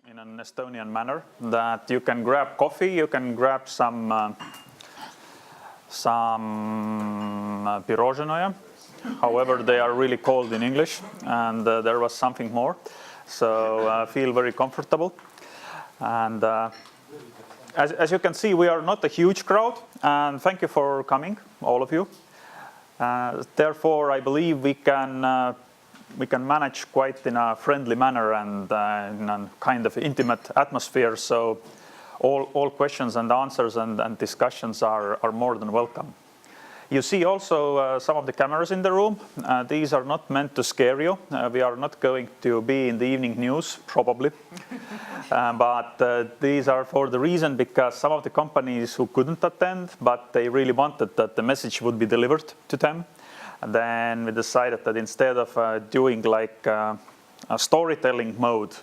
in an Estonian manner, that you can grab coffee, you can grab some pirozhenoye. However, they are really cold in English, and there was something more. So feel very comfortable. And as you can see, we are not a huge crowd, and thank you for coming, all of you. Therefore, I believe we can manage quite in a friendly manner and in a kind of intimate atmosphere. So all questions and answers and discussions are more than welcome. You see also some of the cameras in the room. These are not meant to scare you. We are not going to be in the evening news, probably. But these are for the reason because some of the companies who couldn't attend, but they really wanted that the message would be delivered to them. And then we decided that instead of doing like a storytelling mode,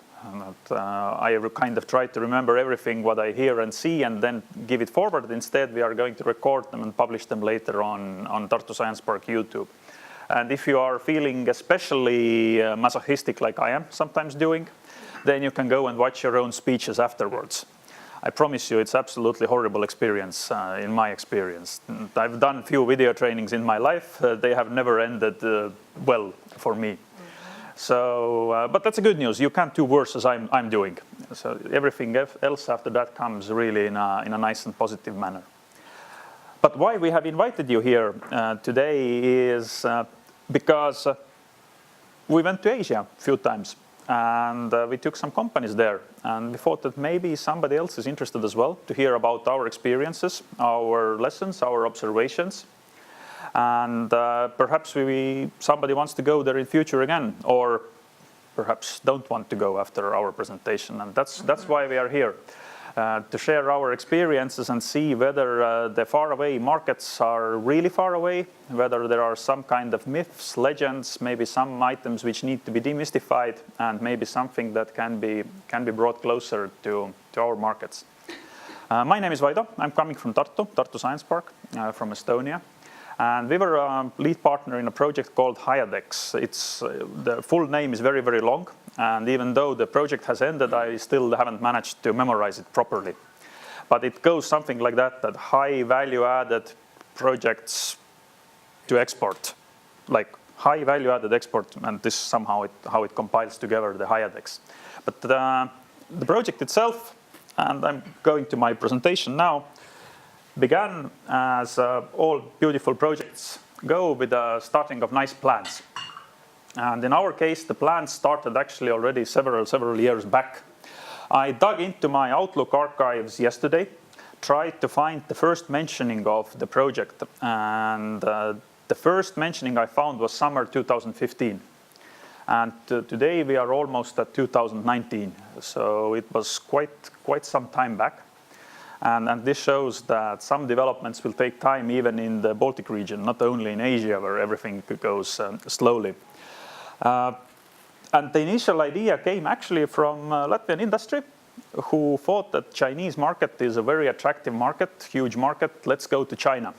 I kind of try to remember everything what I hear and see and then give it forward. Instead, we are going to record them and publish them later on Tartu Science Park YouTube. And if you are feeling especially masochistic like I am sometimes doing, then you can go and watch your own speeches afterwards. I promise you it's absolutely horrible experience in my experience. I've done a few video trainings in my life. They have never ended well for me. So, but that's a good news. You can't do worse as I'm doing. So everything else after that comes really in a nice and positive manner. But why we have invited you here today is because we went to Asia a few times and we took some companies there. And we thought that maybe somebody else is interested as well to hear about our experiences, our lessons, our observations. And perhaps somebody wants to go there in future again, or perhaps don't want to go after our presentation. And that's why we are here, to share our experiences and see whether the faraway markets are really far away, whether there are some kind of myths, legends, maybe some items which need to be demystified, and maybe something that can be brought closer to our markets. My name is Vaido. I'm coming from Tartu Science Park, from Estonia. And we were a lead partner in a project called HIADEX. The full name is very, very long. And even though the project has ended, I still haven't managed to memorize it properly. But it goes something like that high value added projects to export, like high value added export. And this is somehow how it compiles together the HIADEX. But the project itself, and I'm going to my presentation now, began as all beautiful projects go with the starting of nice plans. And in our case, the plans started actually already several years back. I dug into my Outlook archives yesterday, tried to find the first mentioning of the project. And the first mentioning I found was summer 2015. And today we are almost at 2019. So it was quite some time back. And this shows that some developments will take time even in the Baltic region, not only in Asia where everything goes slowly. And the initial idea came actually from Latvian industry, who thought that Chinese market is a very attractive market, huge market, let's go to China.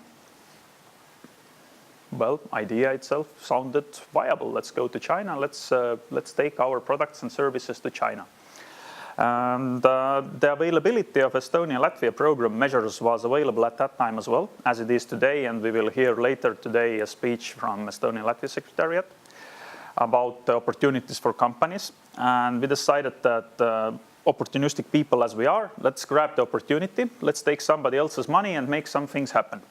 Well, idea itself sounded viable. Let's go to China, let's take our products and services to China. And the availability of Estonia-Latvia program measures was available at that time as well, as it is today. And we will hear later today a speech from Estonia-Latvia Secretariat about the opportunities for companies. And we decided that opportunistic people as we are, let's grab the opportunity, let's take somebody else's money and make some things happen.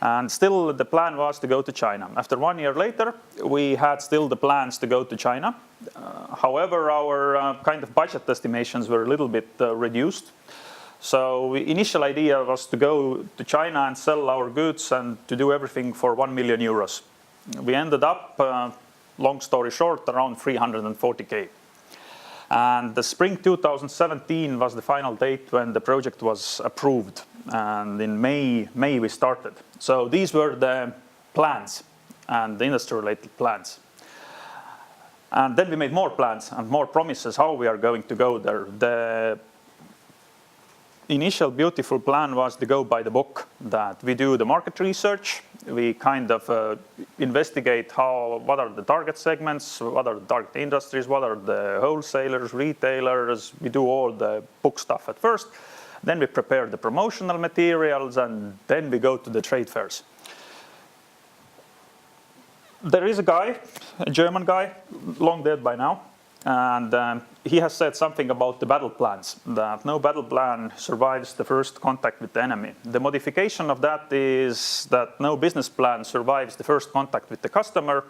And still the plan was to go to China. After 1 year later, we had still the plans to go to China. However, our kind of budget estimations were a little bit reduced. So the initial idea was to go to China and sell our goods and to do everything for 1 million euros. We ended up, long story short, around 340K. And the spring 2017 was the final date when the project was approved. And in May we started. So these were the plans and the industry-related plans. And then we made more plans and more promises how we are going to go there. initial beautiful plan was to go by the book, that we do the market research, we kind of investigate what are the target segments, what are the target industries, what are the wholesalers, retailers. We do all the book stuff at first, then we prepare the promotional materials, and then we go to the trade fairs. There is a guy, a German guy, long dead by now, and he has said something about the battle plans, that no battle plan survives the first contact with the enemy. The modification of that is that no business plan survives the first contact with the customer.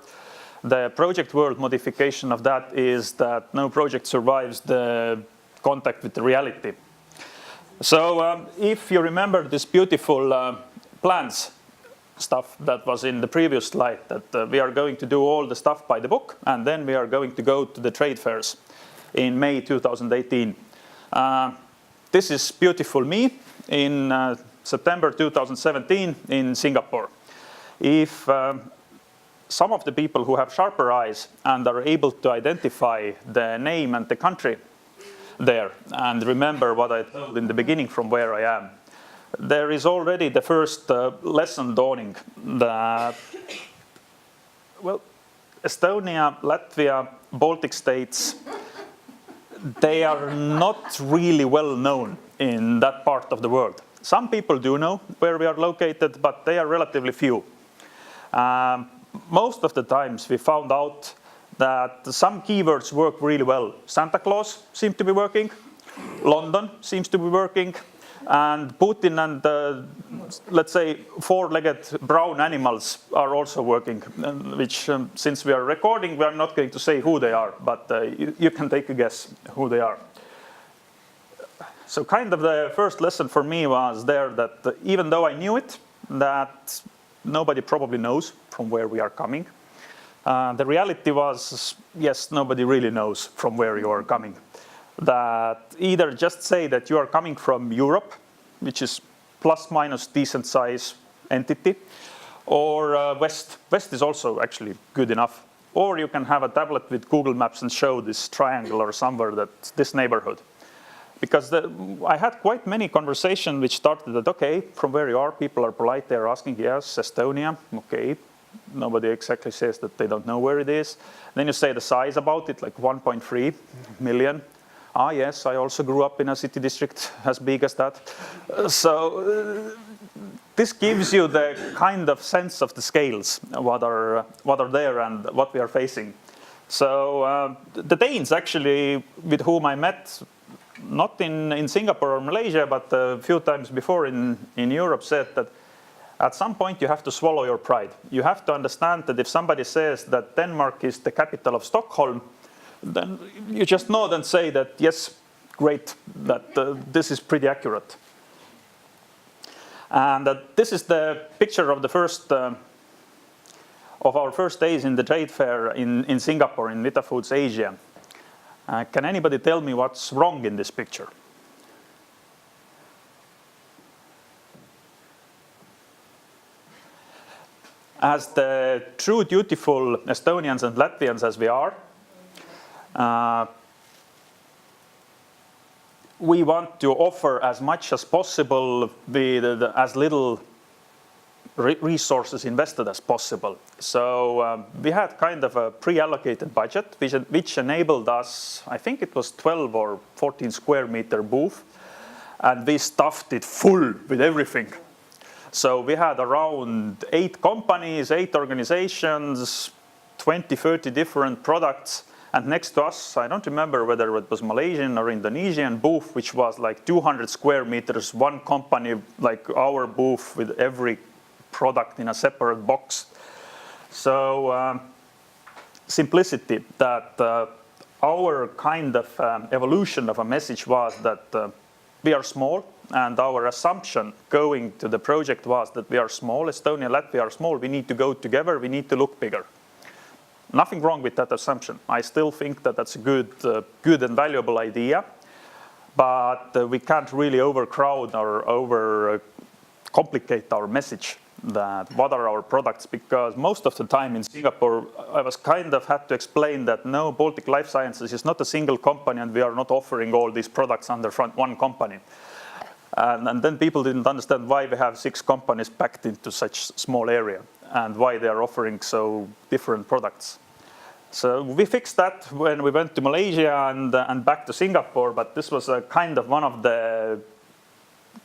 The project world modification of that is that no project survives the contact with the reality. So if you remember this beautiful plans stuff that was in the previous slide, that we are going to do all the stuff by the book, and then we are going to go to the trade fairs in May 2018. This is beautiful me in September 2017 in Singapore. If some of the people who have sharper eyes and are able to identify the name and the country there and remember what I told in the beginning from where I am, there is already the first lesson dawning that, well, Estonia, Latvia, Baltic states, they are not really well known in that part of the world. Some people do know where we are located, but they are relatively few. Most of the times we found out that some keywords work really well. Santa Claus seems to be working, London seems to be working, and Putin and, let's say, four-legged brown animals are also working, which, since we are recording, we are not going to say who they are, but you can take a guess who they are. So kind of the first lesson for me was there that even though I knew it, that nobody probably knows from where we are coming. The reality was, yes, nobody really knows from where you are coming. That either just say that you are coming from Europe, which is plus minus decent size entity, or West. West is also actually good enough. Or you can have a tablet with Google Maps and show this triangle or somewhere that's this neighborhood. Because I had quite many conversations which started that, okay, from where you are, people are polite, they're asking, yes, Estonia, okay. Nobody exactly says that they don't know where it is. Then you say the size about it, like 1.3 million. Ah, yes, I also grew up in a city district as big as that. So this gives you the kind of sense of the scales, what are there and what we are facing. So the Danes actually, with whom I met, not in Singapore or Malaysia, but a few times before in Europe, said that at some point you have to swallow your pride. You have to understand that if somebody says that Denmark is the capital of Stockholm, then you just nod and say that, yes, great, that this is pretty accurate. And this is the picture of the first, of our first days in the trade fair in Singapore, in Vitafoods Asia. Can anybody tell me what's wrong in this picture? As the true dutiful Estonians and Latvians as we are, we want to offer as much as possible with as little resources invested as possible. So we had kind of a pre-allocated budget, which enabled us, I think it was 12 or 14 square meter booth, and we stuffed it full with everything. So we had around 8 companies, 8 organizations, 20, 30 different products. And next to us, I don't remember whether it was Malaysian or Indonesian booth, which was like 200 square meters, one company like our booth with every product in a separate box. So simplicity, that our kind of evolution of a message was that we are small, and our assumption going to the project was that we are small, Estonia and Latvia are small, we need to go together, we need to look bigger. Nothing wrong with that assumption. I still think that that's a good and valuable idea, but we can't really overcrowd or overcomplicate our message. That what are our products, because most of the time in Singapore I was kind of had to explain that no, Baltic Life Sciences is not a single company and we are not offering all these products under one company. And then people didn't understand why we have 6 companies packed into such small area and why they are offering so different products. So we fixed that when we went to Malaysia and back to Singapore, but this was a kind of one of the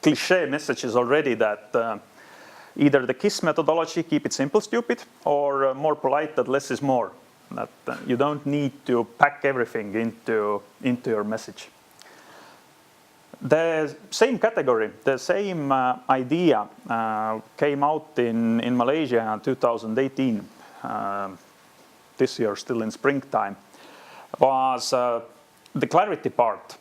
cliche messages already that either the KISS methodology, keep it simple, stupid, or more polite, that less is more. That you don't need to pack everything into your message. The same category, the same idea came out in Malaysia in 2018, this year still in springtime, was the clarity part.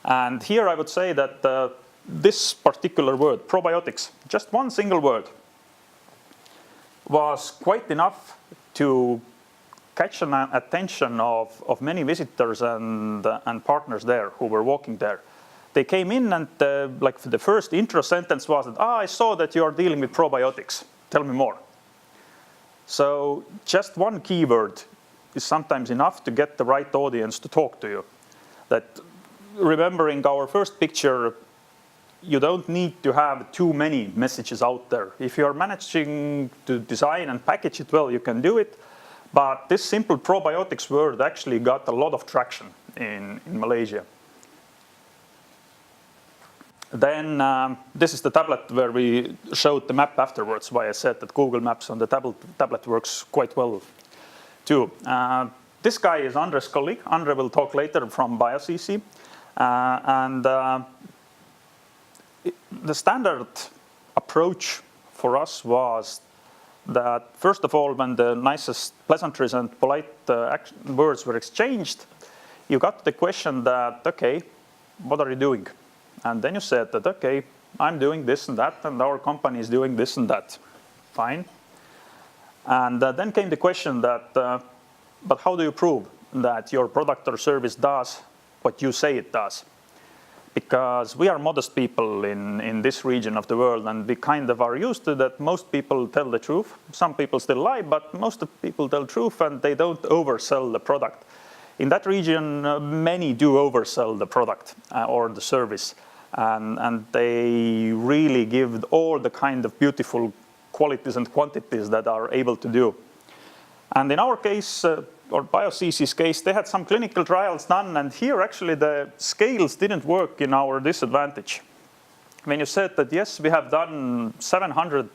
And here I would say that this particular word, probiotics, just one single word, was quite enough to catch an attention of many visitors and partners there who were walking there. They came in and like the first intro sentence was that, I saw that you are dealing with probiotics. Tell me more. So just one keyword is sometimes enough to get the right audience to talk to you. That, remembering our first picture, you don't need to have too many messages out there. If you are managing to design and package it well, you can do it. But this simple probiotics word actually got a lot of traction in Malaysia. Then this is the tablet where we showed the map afterwards, why I said that Google Maps on the tablet works quite well too. This guy is Andre's colleague. Andre will talk later from BioCC. The standard approach for us was that, first of all, when the nicest pleasantries and polite words were exchanged, you got the question that, okay, what are you doing? And then you said that, okay, I'm doing this and that, and our company is doing this and that. Fine. And then came the question that, but how do you prove that your product or service does what you say it does? Because we are modest people in this region of the world, and we kind of are used to that most people tell the truth. Some people still lie, but most of the people tell the truth and they don't oversell the product. In that region, many do oversell the product or the service. And they really give all the kind of beautiful qualities and quantities that are able to do. And in our case, or BioCC's case, they had some clinical trials done, and here actually the scales didn't work in our disadvantage. When you said that, yes, we have done 700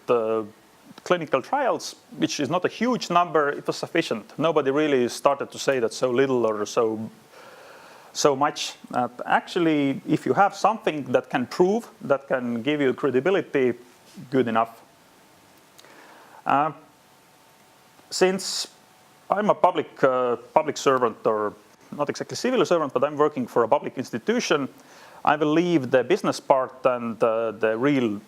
clinical trials, which is not a huge number, it was sufficient. Nobody really started to say that so little or so much. Actually, if you have something that can prove, that can give you credibility, good enough. Since I'm a public servant, or not exactly civil servant, but I'm working for a public institution, I will leave the business part and the real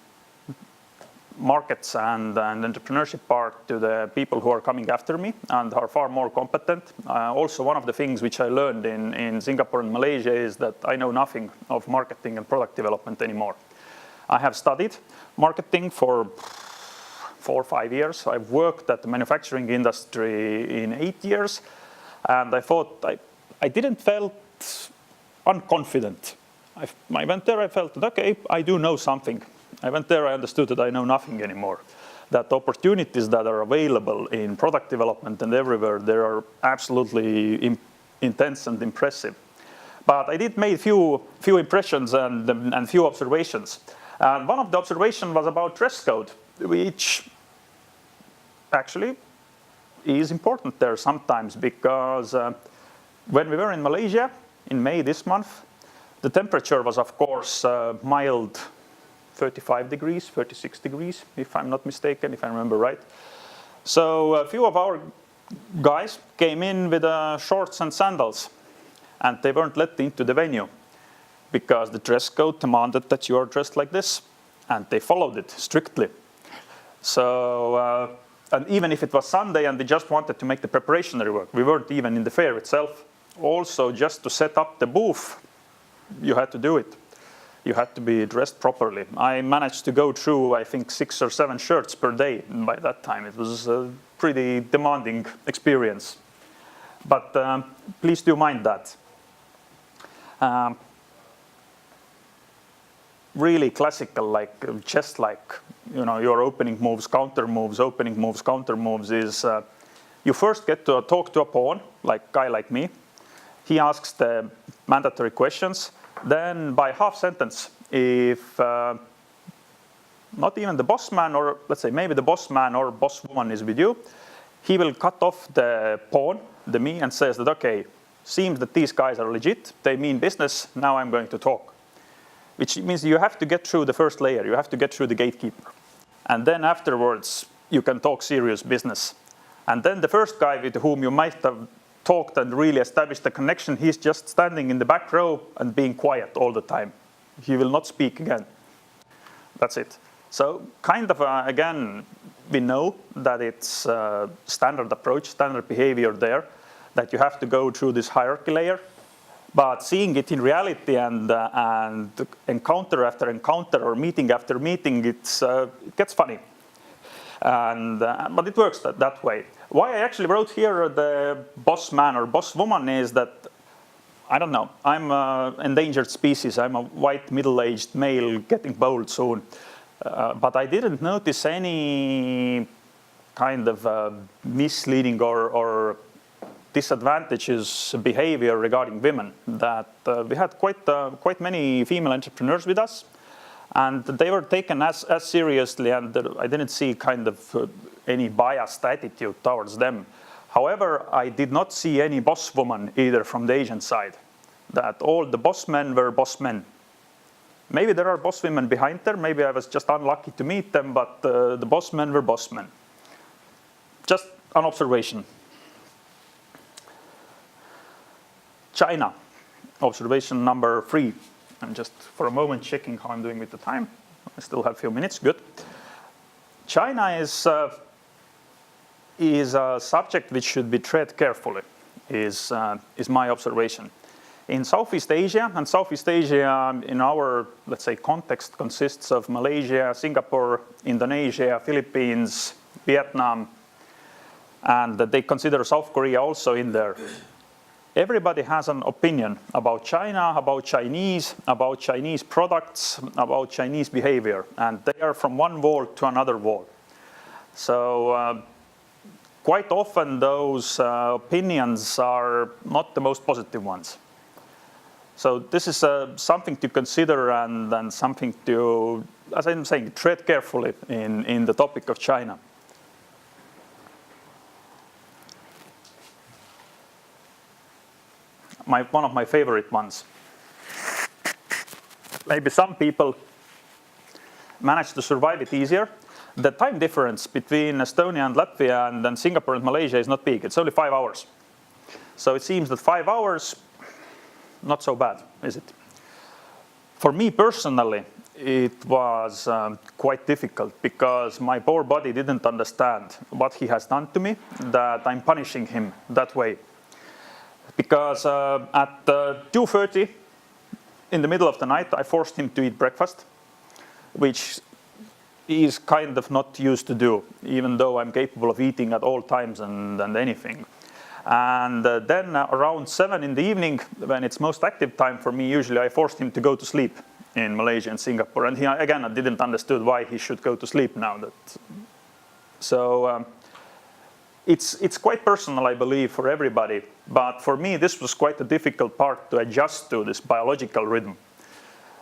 markets and entrepreneurship part to the people who are coming after me and are far more competent. Also, one of the things which I learned in Singapore and Malaysia is that I know nothing of marketing and product development anymore. I have studied marketing for 4 or 5 years. I've worked at the manufacturing industry in 8 years, and I thought I didn't felt unconfident. I went there, I felt that, okay, I do know something. I went there, I understood that I know nothing anymore. That opportunities that are available in product development and everywhere, they are absolutely intense and impressive. But I did make few impressions and few observations. And one of the observations was about dress code, which actually is important there sometimes, because when we were in Malaysia in May this month, the temperature was, of course, mild 35 degrees, 36 degrees, if I'm not mistaken, if I remember right. So a few of our guys came in with shorts and sandals, and they weren't let into the venue because the dress code demanded that you are dressed like this, and they followed it strictly. So, and even if it was Sunday and they just wanted to make the preparationary work, we weren't even in the fair itself. Also, just to set up the booth, you had to do it. You had to be dressed properly. I managed to go through, I think, 6 or 7 shirts per day by that time. It was a pretty demanding experience. But please do mind that. really classical, like chess, like your opening moves, counter moves, opening moves, counter moves is you first get to talk to a pawn, like a guy like me. He asks the mandatory questions. Then by half sentence, if not even the boss man, or let's say maybe the boss man or boss woman is with you, he will cut off the pawn, the me, and says that, okay, seems that these guys are legit, they mean business, now I'm going to talk. Which means you have to get through the first layer, you have to get through the gatekeeper. And then afterwards, you can talk serious business. And then the first guy with whom you might have talked and really established a connection, he's just standing in the back row and being quiet all the time. He will not speak again. That's it. So kind of, again, we know that it's a standard approach, standard behavior there, that you have to go through this hierarchy layer. But seeing it in reality and encounter after encounter or meeting after meeting, it gets funny. But it works that way. Why I actually wrote here the boss man or boss woman is that, I don't know, I'm an endangered species. I'm a white middle-aged male getting bold soon. But I didn't notice any kind of misleading or disadvantageous behavior regarding women. That we had quite many female entrepreneurs with us, and they were taken as seriously, and I didn't see kind of any biased attitude towards them. However, I did not see any boss woman either from the Asian side. That all the boss men were boss men. Maybe there are boss women behind there, maybe I was just unlucky to meet them, but the boss men were boss men. Just an observation. China, observation number 3. I'm just for a moment checking how I'm doing with the time. I still have a few minutes, good. China is a subject which should be treated carefully, is my observation. In Southeast Asia, and Southeast Asia in our, let's say, context consists of Malaysia, Singapore, Indonesia, Philippines, Vietnam, and they consider South Korea also in there. Everybody has an opinion about China, about Chinese products, about Chinese behavior, and they are from one wall to another wall. So quite often those opinions are not the most positive ones. So this is something to consider and something to, as I'm saying, tread carefully in the topic of China. One of my favorite ones. Maybe some people manage to survive it easier. The time difference between Estonia and Latvia and then Singapore and Malaysia is not big. It's only 5 hours. So it seems that 5 hours, not so bad, is it? For me personally, it was quite difficult because my poor body didn't understand what he has done to me, that I'm punishing him that way. Because at 2:30 in the middle of the night, I forced him to eat breakfast, which he is kind of not used to do, even though I'm capable of eating at all times and anything. And then around 7 in the evening, when it's most active time for me, usually I forced him to go to sleep in Malaysia and Singapore. And he, again, I didn't understand why he should go to sleep now. So it's quite personal, I believe, for everybody. But for me, this was quite a difficult part to adjust to this biological rhythm.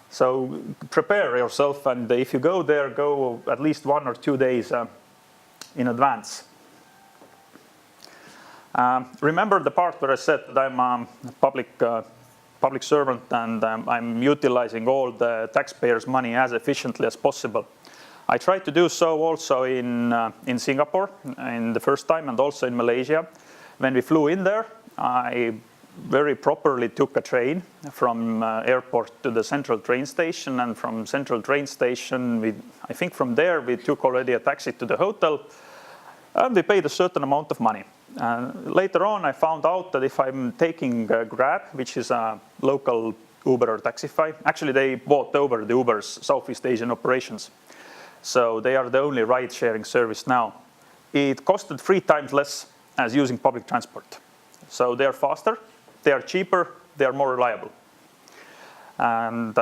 So prepare yourself, and if you go there, go at least 1 or 2 days in advance. Remember the part where I said that I'm a public servant and I'm utilizing all the taxpayers' money as efficiently as possible. I tried to do so also in Singapore in the first time, and also in Malaysia. When we flew in there, I very properly took a train from airport to the central train station, and from central train station, I think from there we took already a taxi to the hotel, and we paid a certain amount of money. Later on, I found out that if I'm taking Grab, which is a local Uber or Taxify, actually they bought over the Uber's Southeast Asian operations. So they are the only ride-sharing service now. It costed 3 times less as using public transport. So they are faster, they are cheaper, they are more reliable. And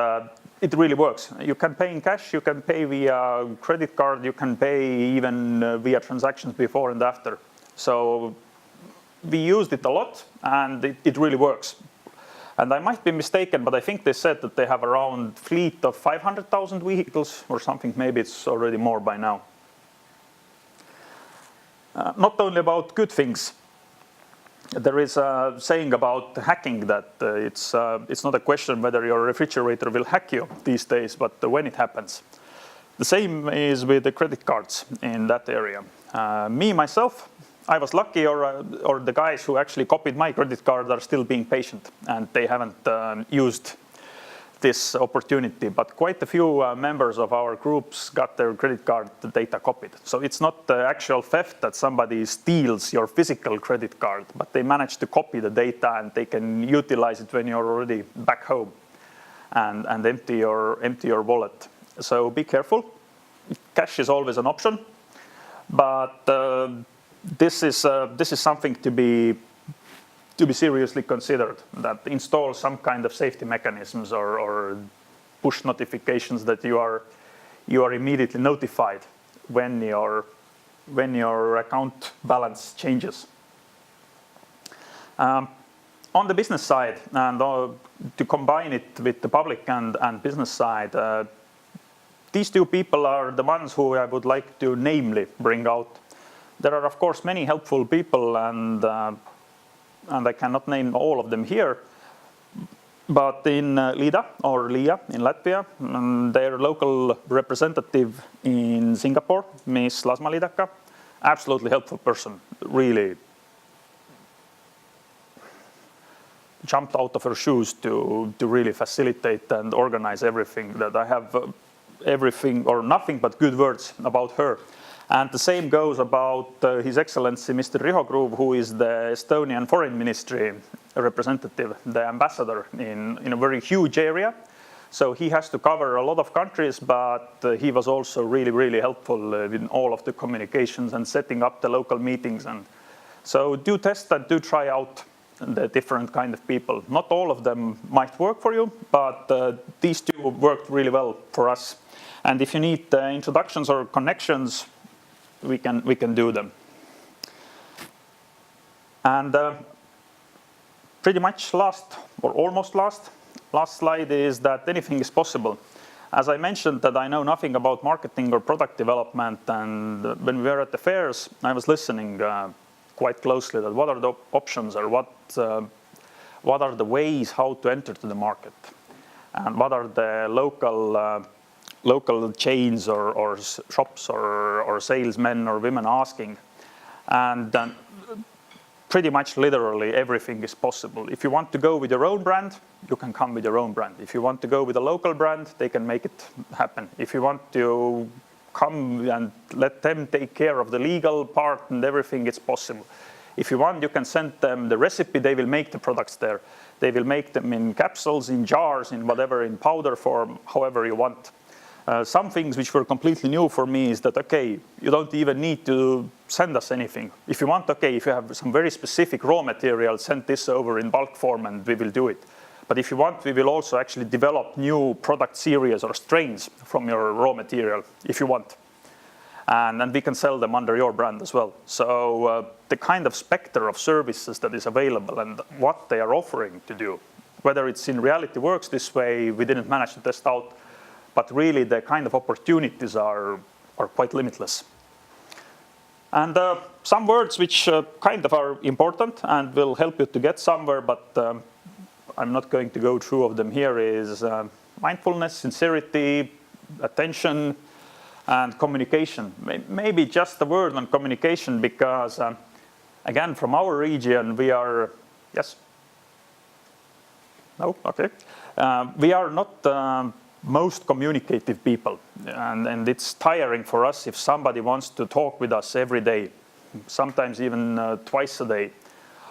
it really works. You can pay in cash, you can pay via credit card, you can pay even via transactions before and after. So we used it a lot, and it really works. And I might be mistaken, but I think they said that they have around fleet of 500,000 vehicles or something. Maybe it's already more by now. Not only about good things. There is a saying about hacking that it's not a question whether your refrigerator will hack you these days, but when it happens. The same is with the credit cards in that area. Myself, I was lucky, or the guys who actually copied my credit card are still being patient, and they haven't used this opportunity. But quite a few members of our groups got their credit card data copied. So it's not the actual theft that somebody steals your physical credit card, but they manage to copy the data, and they can utilize it when you're already back home and empty your wallet. So be careful. Cash is always an option, but this is something to be seriously considered, that install some kind of safety mechanisms or push notifications that you are immediately notified when your account balance changes. On the business side, and to combine it with the public and business side, these two people are the ones who I would like to namely bring out. There are, of course, many helpful people, and I cannot name all of them here. But in LIDA, or LIA in Latvia, their local representative in Singapore, Miss Lasma-Lidaka, absolutely helpful person, really jumped out of her shoes to really facilitate and organize everything. That I have everything or nothing but good words about her. And the same goes about His Excellency Mr. Riho Gruuv, who is the Estonian Foreign Ministry representative, the ambassador in a very huge area. So he has to cover a lot of countries, but he was also really, really helpful in all of the communications and setting up the local meetings. And so do test and do try out the different kind of people. Not all of them might work for you, but these two worked really well for us. And if you need introductions or connections, we can do them. And pretty much last, or almost last slide is that anything is possible. As I mentioned that I know nothing about marketing or product development, and when we were at the fairs, I was listening quite closely that what are the options, or what are the ways how to enter to the market, and what are the local chains or shops or salesmen or women asking. And pretty much literally everything is possible. If you want to go with your own brand, you can come with your own brand. If you want to go with a local brand, they can make it happen. If you want to come and let them take care of the legal part and everything, it's possible. If you want, you can send them the recipe, they will make the products there. They will make them in capsules, in jars, in whatever, in powder form, however you want. Some things which were completely new for me is that, okay, you don't even need to send us anything. If you want, okay, if you have some very specific raw material, send this over in bulk form and we will do it. But if you want, we will also actually develop new product series or strains from your raw material, if you want. And then we can sell them under your brand as well. So the kind of specter of services that is available and what they are offering to do, whether it's in reality works this way, we didn't manage to test out, but really the kind of opportunities are quite limitless. And some words which kind of are important and will help you to get somewhere, but I'm not going to go through of them here, is mindfulness, sincerity, attention, and communication. Maybe just a word on communication, because again, from our region, we are, yes? No? Okay. We are not most communicative people, and it's tiring for us if somebody wants to talk with us every day, sometimes even twice a day,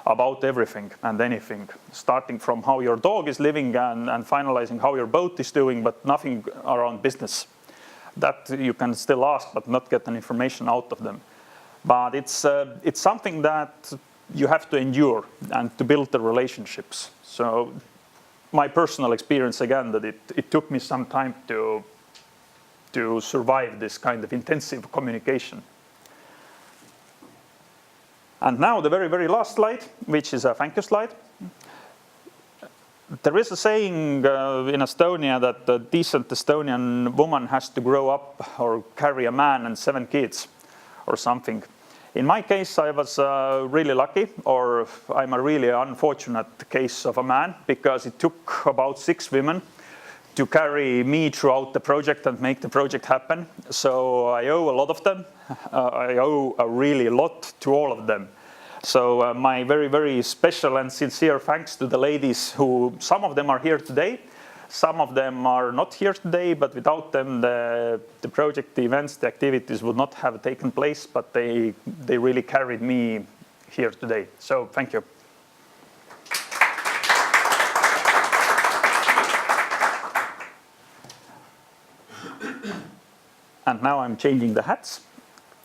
about everything and anything, starting from how your dog is living and finalizing how your boat is doing, but nothing around business. That you can still ask, but not get an information out of them. But it's something that you have to endure and to build the relationships. So my personal experience again that it took me some time to survive this kind of intensive communication. And now the very, very last slide, which is a thank you slide. There is a saying in Estonia that a decent Estonian woman has to grow up or carry a man and 7 kids or something. In my case, I was really lucky, or I'm a really unfortunate case of a man, because it took about 6 women to carry me throughout the project and make the project happen. So I owe a lot of them. I owe a really lot to all of them. So my very, very special and sincere thanks to the ladies who, some of them are here today, some of them are not here today, but without them the project, the events, the activities would not have taken place, but they really carried me here today. So thank you. And now I'm changing the hats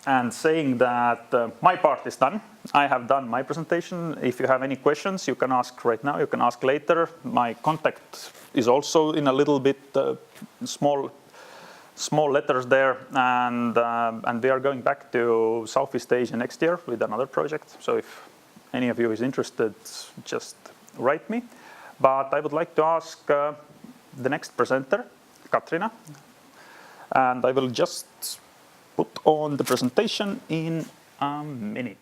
and saying that my part is done. I have done my presentation. If you have any questions, you can ask right now, you can ask later. My contact is also in a little bit small letters there. And we are going back to Southeast Asia next year with another project. So if any of you is interested, just write me. But I would like to ask the next presenter, Katrina. And I will just put on the presentation in a minute.